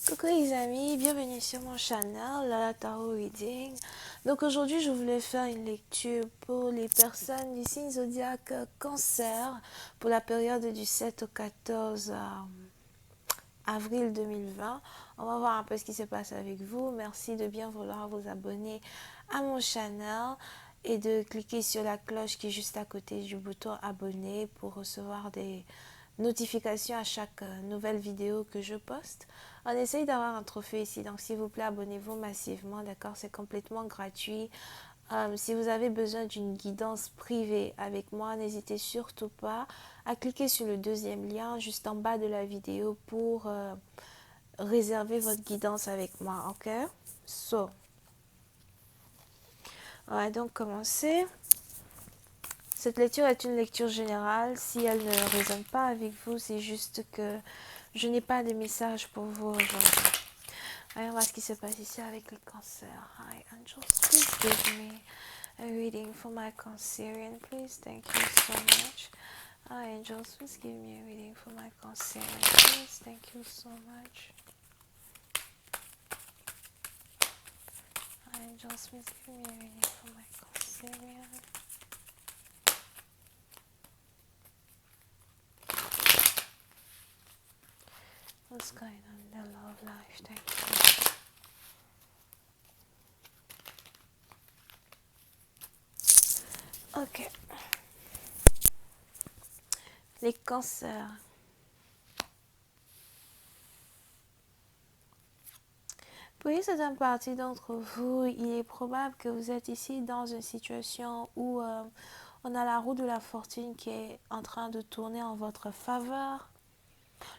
Coucou les amis, bienvenue sur mon channel, Lala Tarot Reading. Donc aujourd'hui je voulais faire une lecture pour les personnes du signe zodiaque Cancer pour la période du 7 au 14 avril 2020. On va voir un peu ce qui se passe avec vous. Merci de bien vouloir vous abonner à mon channel et de cliquer sur la cloche qui est juste à côté du bouton abonner pour recevoir des notifications à chaque nouvelle vidéo que je poste. On essaye d'avoir un trophée ici, donc s'il vous plaît, abonnez-vous massivement, d'accord? C'est complètement gratuit. Si vous avez besoin d'une guidance privée avec moi, n'hésitez surtout pas à cliquer sur le deuxième lien juste en bas de la vidéo pour réserver votre guidance avec moi, ok? On va donc commencer. Cette lecture est une lecture générale. Si elle ne résonne pas avec vous, c'est juste que je n'ai pas de message pour vous aujourd'hui. Voyons voir ce qui se passe ici avec les cancers. Hi angels, please give me a reading for my Cancerian, please. Thank you so much. Hi angels, please give me a reading for my Cancerian, please. Thank you so much. Hi angels, please give me a reading for my Cancerian. What's going on in their love life? Thank you. Ok. Les cancers. Pour une certaine partie d'entre vous, il est probable que vous êtes ici dans une situation où on a la roue de la fortune qui est en train de tourner en votre faveur.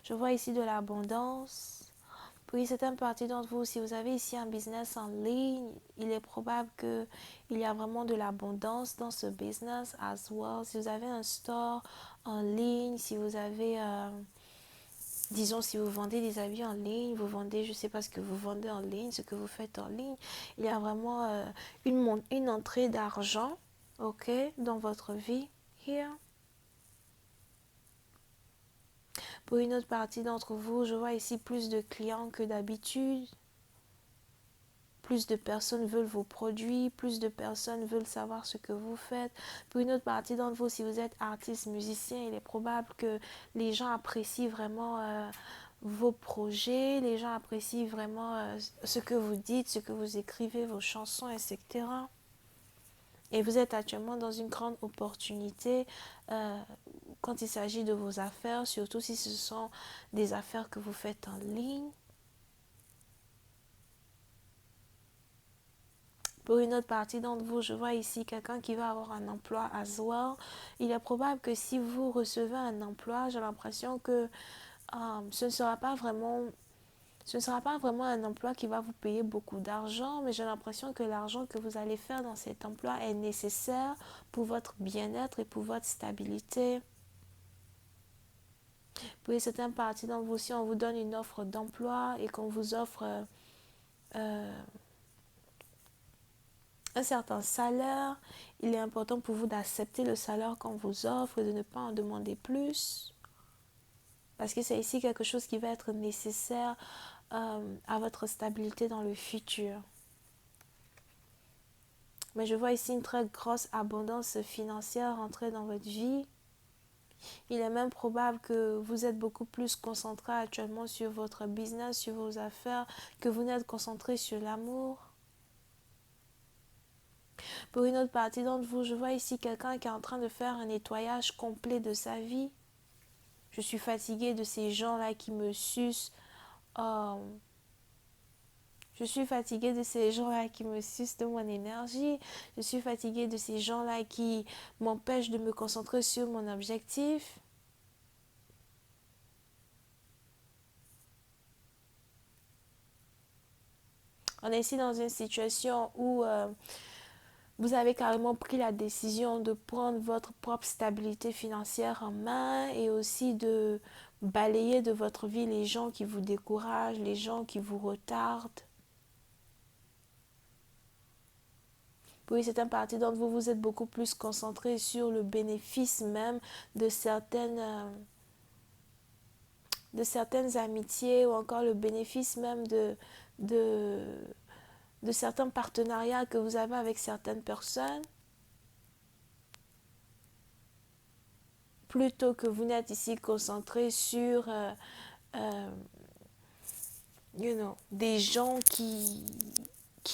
Je vois ici de l'abondance. Pour une certaine partie d'entre vous, si vous avez ici un business en ligne, il est probable qu'il y a vraiment de l'abondance dans ce business as well. Si vous avez un store en ligne, si vous avez... disons, si vous vendez des habits en ligne, vous vendez, je ne sais pas ce que vous vendez en ligne, ce que vous faites en ligne, il y a vraiment une entrée d'argent, ok, dans votre vie, here. Pour une autre partie d'entre vous, je vois ici plus de clients que d'habitude. Plus de personnes veulent vos produits, plus de personnes veulent savoir ce que vous faites. Pour une autre partie d'entre vous, si vous êtes artiste, musicien, il est probable que les gens apprécient vraiment vos projets, les gens apprécient vraiment ce que vous dites, ce que vous écrivez, vos chansons, etc. Et vous êtes actuellement dans une grande opportunité quand il s'agit de vos affaires, surtout si ce sont des affaires que vous faites en ligne. Pour une autre partie d'entre vous, je vois ici quelqu'un qui va avoir un emploi as well. Il est probable que si vous recevez un emploi, j'ai l'impression que ce ne sera pas vraiment un emploi qui va vous payer beaucoup d'argent, mais j'ai l'impression que l'argent que vous allez faire dans cet emploi est nécessaire pour votre bien-être et pour votre stabilité. Pour une certaine partie d'entre vous, si on vous donne une offre d'emploi et qu'on vous offre un certain salaire, il est important pour vous d'accepter le salaire qu'on vous offre et de ne pas en demander plus. Parce que c'est ici quelque chose qui va être nécessaire à votre stabilité dans le futur. Mais je vois ici une très grosse abondance financière rentrer dans votre vie. Il est même probable que vous êtes beaucoup plus concentré actuellement sur votre business, sur vos affaires, que vous n'êtes concentré sur l'amour. Pour une autre partie d'entre vous, je vois ici quelqu'un qui est en train de faire un nettoyage complet de sa vie. Je suis fatiguée de ces gens-là qui me sucent. Je suis fatiguée de ces gens-là qui me sucent de mon énergie. Je suis fatiguée de ces gens-là qui m'empêchent de me concentrer sur mon objectif. On est ici dans une situation où vous avez carrément pris la décision de prendre votre propre stabilité financière en main et aussi de balayer de votre vie les gens qui vous découragent, les gens qui vous retardent. Pour certaines parties d'entre vous, vous êtes beaucoup plus concentré sur le bénéfice même de certaines de certaines amitiés ou encore le bénéfice même de, de certains partenariats que vous avez avec certaines personnes, plutôt que vous n'êtes ici concentré sur euh, des gens qui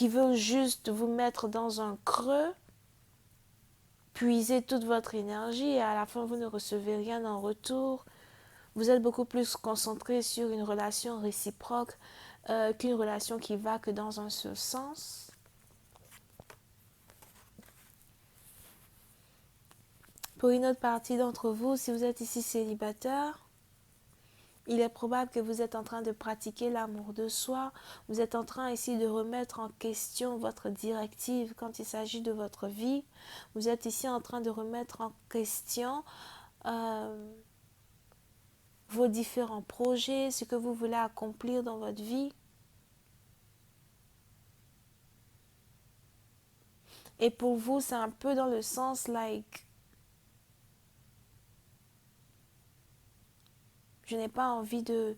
veulent juste vous mettre dans un creux, puiser toute votre énergie et à la fin vous ne recevez rien en retour. Vous êtes beaucoup plus concentré sur une relation réciproque qu'une relation qui va que dans un seul sens. Pour une autre partie d'entre vous, si vous êtes ici célibataire, il est probable que vous êtes en train de pratiquer l'amour de soi. Vous êtes en train ici de remettre en question votre directive quand il s'agit de votre vie. Vous êtes ici en train de remettre en question vos différents projets, ce que vous voulez accomplir dans votre vie. Et pour vous, c'est un peu dans le sens like, je n'ai pas envie de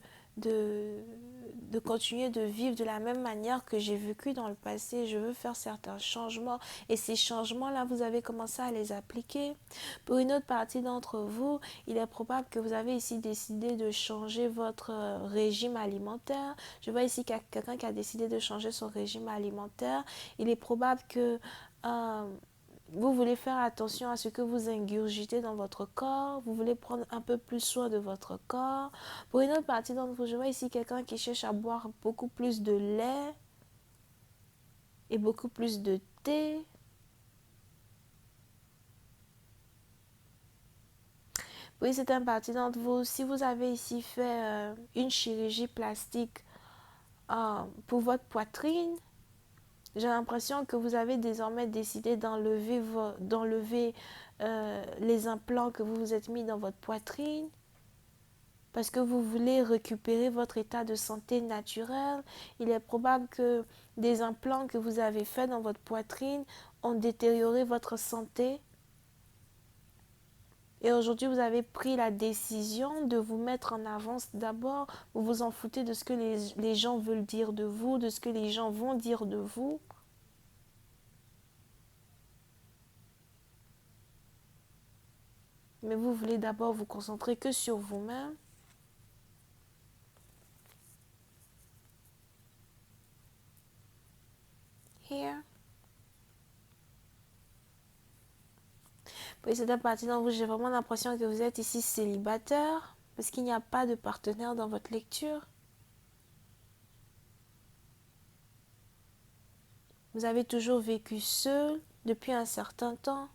continuer de vivre de la même manière que j'ai vécu dans le passé. Je veux faire certains changements. Et ces changements-là, vous avez commencé à les appliquer. Pour une autre partie d'entre vous, il est probable que vous avez ici décidé de changer votre régime alimentaire. Je vois ici qu'il y a quelqu'un qui a décidé de changer son régime alimentaire. Il est probable que vous voulez faire attention à ce que vous ingurgitez dans votre corps. Vous voulez prendre un peu plus soin de votre corps. Pour une autre partie d'entre vous, je vois ici quelqu'un qui cherche à boire beaucoup plus de lait et beaucoup plus de thé. Pour une certaine partie d'entre vous, si vous avez ici fait une chirurgie plastique pour votre poitrine, j'ai l'impression que vous avez désormais décidé d'enlever les implants que vous vous êtes mis dans votre poitrine parce que vous voulez récupérer votre état de santé naturel. Il est probable que des implants que vous avez faits dans votre poitrine ont détérioré votre santé. Et aujourd'hui, vous avez pris la décision de vous mettre en avance d'abord. Vous vous en foutez de ce que les gens veulent dire de vous, de ce que les gens vont dire de vous. Mais vous voulez d'abord vous concentrer que sur vous-même. Here. Pour cette partie d'entre vous, j'ai vraiment l'impression que vous êtes ici célibataire parce qu'il n'y a pas de partenaire dans votre lecture. Vous avez toujours vécu seul depuis un certain temps.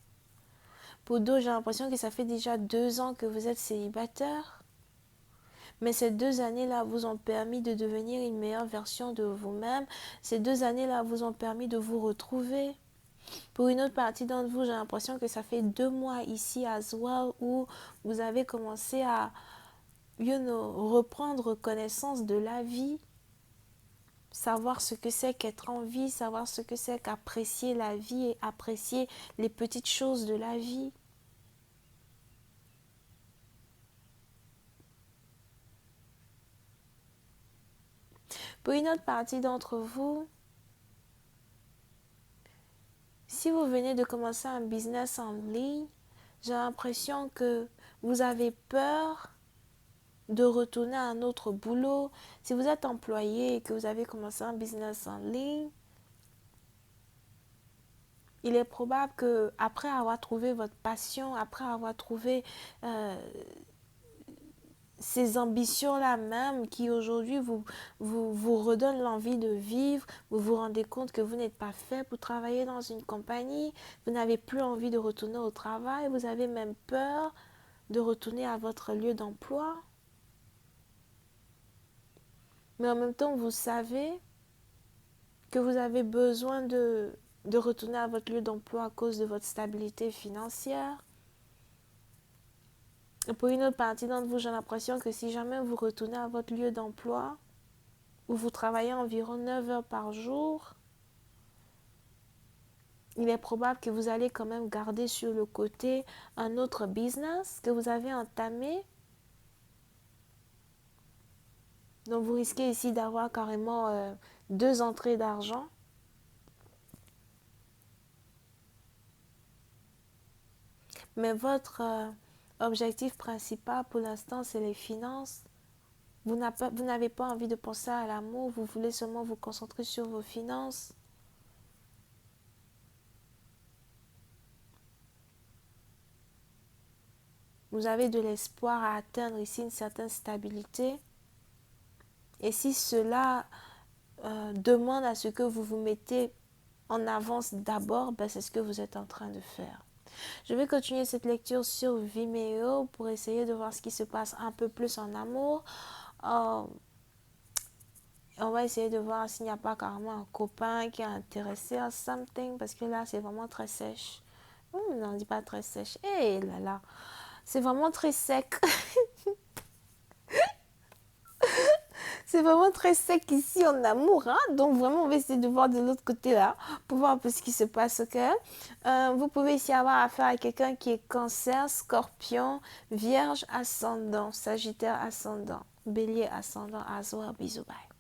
Pour d'autres, j'ai l'impression que ça fait déjà 2 ans que vous êtes célibataire. Mais ces 2 années-là vous ont permis de devenir une meilleure version de vous-même. Ces 2 années-là vous ont permis de vous retrouver. Pour une autre partie d'entre vous, j'ai l'impression que ça fait 2 mois ici à well où vous avez commencé à reprendre connaissance de la vie. Savoir ce que c'est qu'être en vie, savoir ce que c'est qu'apprécier la vie et apprécier les petites choses de la vie. Pour une autre partie d'entre vous, si vous venez de commencer un business en ligne, j'ai l'impression que vous avez peur de retourner à un autre boulot. Si vous êtes employé et que vous avez commencé un business en ligne, il est probable que après avoir trouvé votre passion, après avoir trouvé ces ambitions-là même qui aujourd'hui vous redonnent l'envie de vivre, vous vous rendez compte que vous n'êtes pas fait pour travailler dans une compagnie, vous n'avez plus envie de retourner au travail, vous avez même peur de retourner à votre lieu d'emploi. Mais en même temps, vous savez que vous avez besoin de retourner à votre lieu d'emploi à cause de votre stabilité financière. Et pour une autre partie d'entre vous, j'ai l'impression que si jamais vous retournez à votre lieu d'emploi, où vous travaillez environ 9 heures par jour, il est probable que vous allez quand même garder sur le côté un autre business que vous avez entamé Donc vous risquez ici d'avoir carrément 2 entrées d'argent. Mais votre objectif principal pour l'instant, c'est les finances. Vous n'avez pas envie de penser à l'amour, vous voulez seulement vous concentrer sur vos finances. Vous avez de l'espoir à atteindre ici une certaine stabilité. Et si cela demande à ce que vous vous mettez en avance d'abord, ben c'est ce que vous êtes en train de faire. Je vais continuer cette lecture sur Vimeo pour essayer de voir ce qui se passe un peu plus en amour. On va essayer de voir s'il n'y a pas carrément un copain qui est intéressé à something, parce que là, c'est vraiment très sèche. Non, dis pas très sèche. Eh là là, c'est vraiment très sec. C'est vraiment très sec ici en amour. Hein? Donc vraiment, on va essayer de voir de l'autre côté là pour voir un peu ce qui se passe. Ok. Vous pouvez ici avoir affaire à quelqu'un qui est cancer, scorpion, vierge ascendant, sagittaire ascendant, bélier ascendant, as well. Bisous, bye.